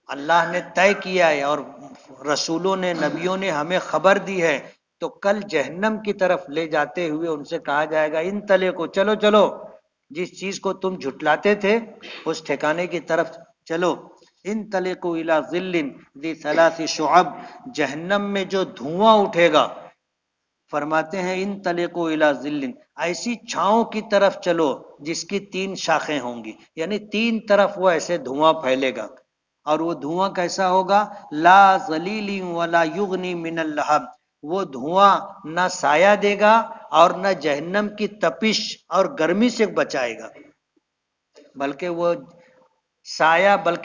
اللہ نے طے کیا ہے اور رسولوں نے نبیوں نے ہمیں خبر دی ہے تو کل جہنم کی طرف لے جاتے ہوئے ان سے کہا جائے گا ان تلے کو چلو چلو، جس چیز کو تم جھٹلاتے تھے اس ٹھکانے کی طرف چلو. ان تلے کو الی ظل ذی ثلاث شعب. جہنم میں جو دھواں اٹھے گا، فرماتے ہیں ان تلے کو الی ظل، ایسی چھاؤں کی طرف چلو جس کی 3 شاخیں ہوں گی، یعنی 3 طرف وہ ایسے دھواں پھیلے گا. اور وہ دھواں کیسا ہوگا؟ لا ظلیل ولا یغنی من اللہب. وہ دھواں نہ سایہ دے گا اور نہ جہنم کی تپش اور گرمی سے بچائے گا، بلکہ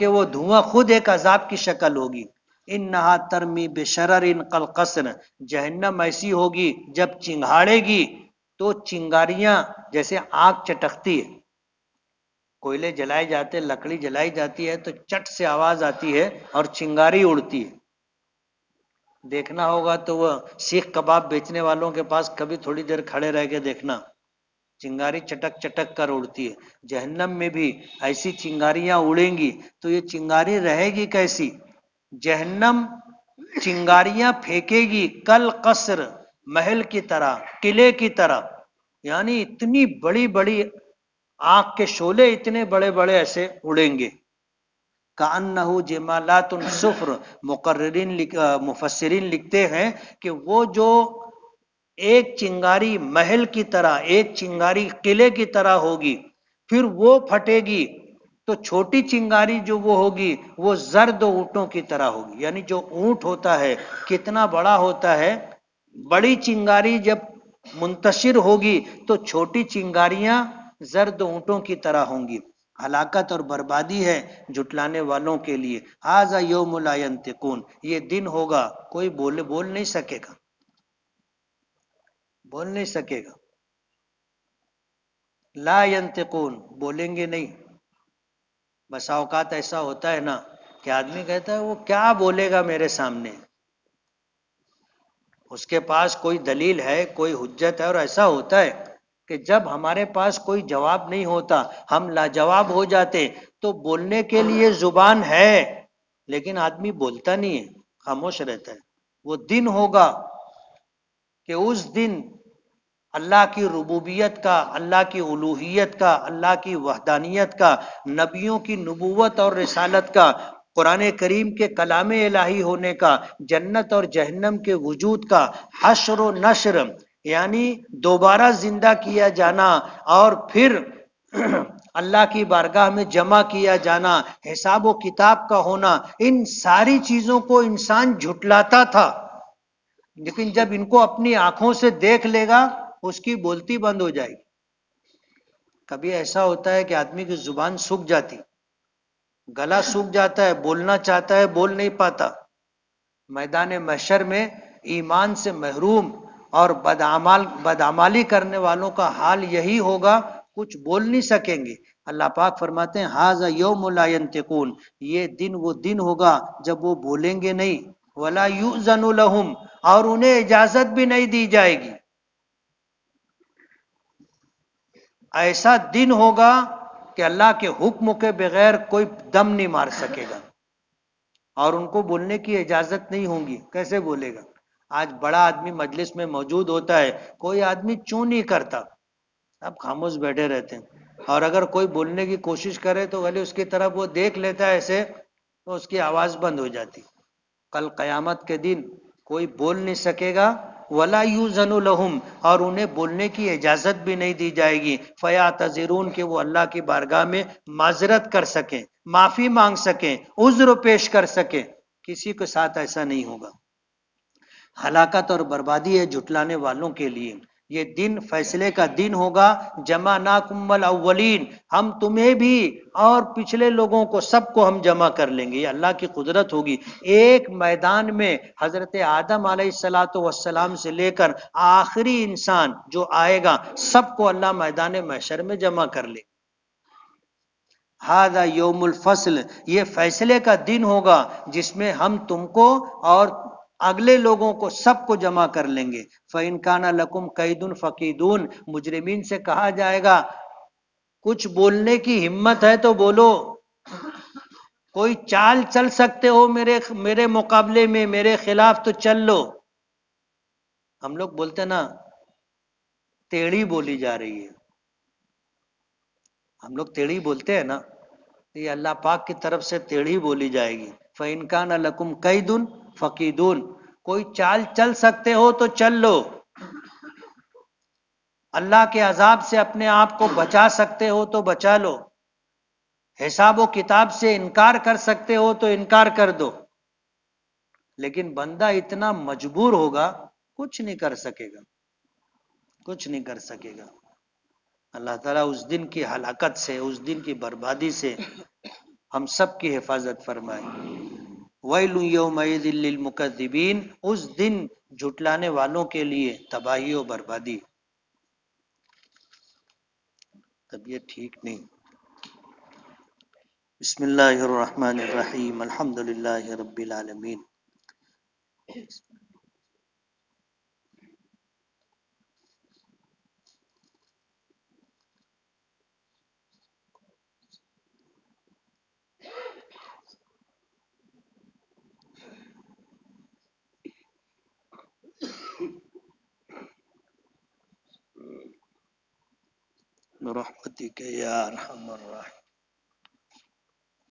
وہ دھواں خود ایک عذاب کی شکل ہوگی. انہا ترمی بشرر کالقصر. جہنم ایسی ہوگی جب چنگھاڑے گی تو چنگاریاں جیسے آگ چٹکتی ہے، کوئلے جلائے جاتے، لکڑی جلائی جاتی ہے تو چٹ سے آواز آتی ہے اور چنگاری اڑتی ہے. دیکھنا ہوگا تو وہ سیخ کباب بیچنے والوں کے پاس کبھی تھوڑی دیر کھڑے رہ کے دیکھنا، چنگاری چٹک چٹک کر اڑتی ہے. جہنم میں بھی ایسی چنگاریاں اڑیں گی تو یہ چنگاری رہے گی کیسی؟ جہنم چنگاریاں پھینکے گی کل قصر، محل کی طرح، قلعے کی طرح، یعنی اتنی بڑی بڑی آگ کے شعلے اتنے بڑے بڑے ایسے اڑیں گے. کأنہ جمالات صفر. مفسرین لکھتے ہیں کہ وہ جو ایک چنگاری محل کی طرح، ایک چنگاری قلعے کی طرح ہوگی، پھر وہ پھٹے گی تو چھوٹی چنگاری جو وہ ہوگی وہ زرد اونٹوں کی طرح ہوگی. یعنی جو اونٹ ہوتا ہے کتنا بڑا ہوتا ہے، بڑی چنگاری جب منتشر ہوگی تو چھوٹی چنگاریاں زرد اونٹوں کی طرح ہوں گی. ہلاکت اور بربادی ہے جھٹلانے والوں کے لیے. ھذا یوم لا ینطقون، یہ دن ہوگا کوئی بول نہیں سکے گا، بول نہیں سکے گا. لا ینطقون، بولیں گے نہیں. بسا اوقات ایسا ہوتا ہے نا کہ آدمی کہتا ہے وہ کیا بولے گا میرے سامنے، اس کے پاس کوئی دلیل ہے، کوئی حجت ہے. اور ایسا ہوتا ہے کہ جب ہمارے پاس کوئی جواب نہیں ہوتا، ہم لاجواب ہو جاتے، تو بولنے کے لیے زبان ہے لیکن آدمی بولتا نہیں ہے، خاموش رہتا ہے. وہ دن ہوگا کہ اس دن اللہ کی ربوبیت کا، اللہ کی الوہیت کا، اللہ کی وحدانیت کا، نبیوں کی نبوت اور رسالت کا، قرآن کریم کے کلام الہی ہونے کا، جنت اور جہنم کے وجود کا، حشر و نشر یعنی دوبارہ زندہ کیا جانا اور پھر اللہ کی بارگاہ میں جمع کیا جانا، حساب و کتاب کا ہونا، ان ساری چیزوں کو انسان جھٹلاتا تھا. لیکن جب ان کو اپنی آنکھوں سے دیکھ لے گا اس کی بولتی بند ہو جائے گی. کبھی ایسا ہوتا ہے کہ آدمی کی زبان سوکھ جاتی، گلا سوکھ جاتا ہے، بولنا چاہتا ہے بول نہیں پاتا. میدان محشر میں ایمان سے محروم اور بدعمالی کرنے والوں کا حال یہی ہوگا، کچھ بول نہیں سکیں گے. اللہ پاک فرماتے ہیں ھذا یوم لا ینطقون، یہ دن وہ دن ہوگا جب وہ بولیں گے نہیں. ولا یؤذن لهم، اور انہیں اجازت بھی نہیں دی جائے گی. ایسا دن ہوگا کہ اللہ کے حکم کے بغیر کوئی دم نہیں مار سکے گا اور ان کو بولنے کی اجازت نہیں ہوگی. کیسے بولے گا؟ آج بڑا آدمی مجلس میں موجود ہوتا ہے، کوئی آدمی چوں نہیں کرتا، اب خاموش بیٹھے رہتے ہیں. اور اگر کوئی بولنے کی کوشش کرے تو ولی اس کی طرف وہ دیکھ لیتا ہے ایسے، تو اس کی آواز بند ہو جاتی. کل قیامت کے دن کوئی بول نہیں سکے گا. ولا یوزن لہم، اور انہیں بولنے کی اجازت بھی نہیں دی جائے گی. فیعتذرون، کہ وہ اللہ کی بارگاہ میں معذرت کر سکیں، معافی مانگ سکیں، عذر پیش کر سکیں. کسی کے ساتھ ایسا نہیں ہوگا. ہلاکت اور بربادی ہے جھٹلانے والوں کے لیے. یہ دن فیصلے کا دن ہوگا. جمعناکم الاولین، ہم تمہیں بھی اور پچھلے لوگوں کو سب کو ہم جمع کر لیں گے. یہ اللہ کی قدرت ہوگی. ایک میدان میں حضرت آدم علیہ السلام سے لے کر آخری انسان جو آئے گا سب کو اللہ میدان محشر میں جمع کر لے. ھذا یوم الفصل، یہ فیصلے کا دن ہوگا جس میں ہم تم کو اور اگلے لوگوں کو سب کو جمع کر لیں گے. فَإِنْ كَانَ لَكُمْ قَيْدٌ فَقِيدُونَ، مجرمین سے کہا جائے گا کچھ بولنے کی ہمت ہے تو بولو، کوئی چال چل سکتے ہو میرے مقابلے میں، میرے خلاف تو چل لو. ہم لوگ بولتے نا ٹیڑھی بولی جا رہی ہے، ہم لوگ ٹیڑھی بولتے ہیں نا، یہ اللہ پاک کی طرف سے ٹیڑھی بولی جائے گی. فَإِنْ كَانَ لَكُمْ قَيْدٌ فَقِيدُونَ، کوئی چال چل سکتے ہو تو چل لو، اللہ کے عذاب سے اپنے آپ کو بچا سکتے ہو تو بچا لو، حساب و کتاب سے انکار کر سکتے ہو تو انکار کر دو. لیکن بندہ اتنا مجبور ہوگا کچھ نہیں کر سکے گا، کچھ نہیں کر سکے گا. اللہ تعالیٰ اس دن کی ہلاکت سے، اس دن کی بربادی سے ہم سب کی حفاظت فرمائے. وَيْلٌ يَوْمَئِذٍ لِّلْمُكَذِّبِينَ، اس دن جھٹلانے والوں کے لیے تباہی و بربادی. طبیعت ٹھیک نہیں. بسم اللہ الرحمن الرحیم، الحمد للہ رب العالمین. برحمتک یا ارحم الراحمین.